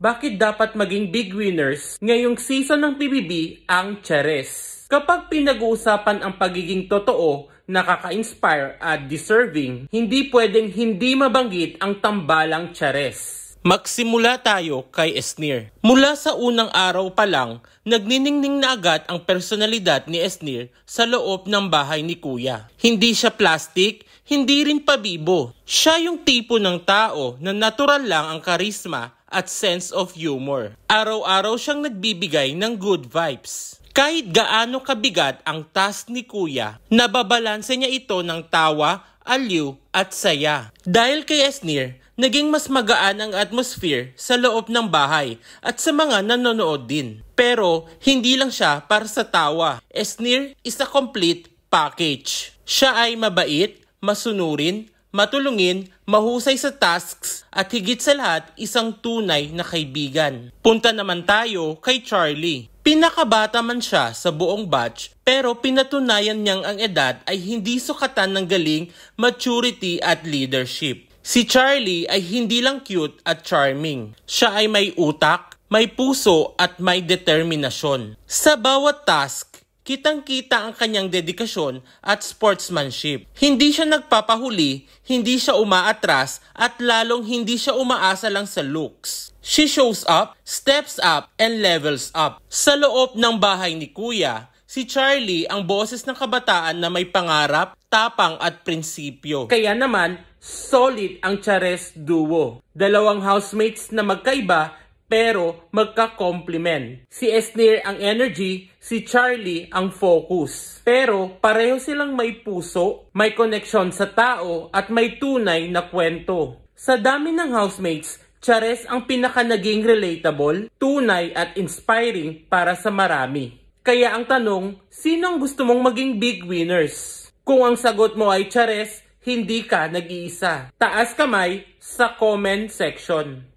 Bakit dapat maging big winners ngayong season ng PBB ang Chares? Kapag pinag-uusapan ang pagiging totoo, nakaka-inspire at deserving, hindi pwedeng hindi mabanggit ang tambalang Chares. Magsimula tayo kay Esnir. Mula sa unang araw pa lang, nagniningning na agad ang personalidad ni Esnir sa loob ng bahay ni Kuya. Hindi siya plastic, hindi rin pabibo. Siya yung tipo ng tao na natural lang ang karisma at sense of humor. Araw-araw siyang nagbibigay ng good vibes. Kahit gaano kabigat ang task ni Kuya, nababalanse niya ito ng tawa, aliw at saya. Dahil kay Esnir, naging mas magaan ang atmosphere sa loob ng bahay at sa mga nanonood din. Pero hindi lang siya para sa tawa. Esnir is a complete package. Siya ay mabait, masunurin, matulungin, mahusay sa tasks at higit sa lahat isang tunay na kaibigan. Punta naman tayo kay Charlie. Pinakabata man siya sa buong batch pero pinatunayan niyang ang edad ay hindi sukatan ng galing, maturity at leadership. Si Charlie ay hindi lang cute at charming. Siya ay may utak, may puso at may determinasyon. Sa bawat task, kitang-kita ang kanyang dedikasyon at sportsmanship. Hindi siya nagpapahuli, hindi siya umaatras at lalong hindi siya umaasa lang sa looks. She shows up, steps up, and levels up. Sa loob ng bahay ni Kuya, si Charlie ang boses ng kabataan na may pangarap, tapang at prinsipyo. Kaya naman, solid ang Chares duo. Dalawang housemates na magkaiba pero magka-complement. Si Esnir ang energy, si Charlie ang focus. Pero pareho silang may puso, may koneksyon sa tao at may tunay na kwento. Sa dami ng housemates, Chares ang pinaka naging relatable, tunay at inspiring para sa marami. Kaya ang tanong, sino ang gusto mong maging big winners? Kung ang sagot mo ay Chares, hindi ka nag-iisa. Taas kamay sa comment section.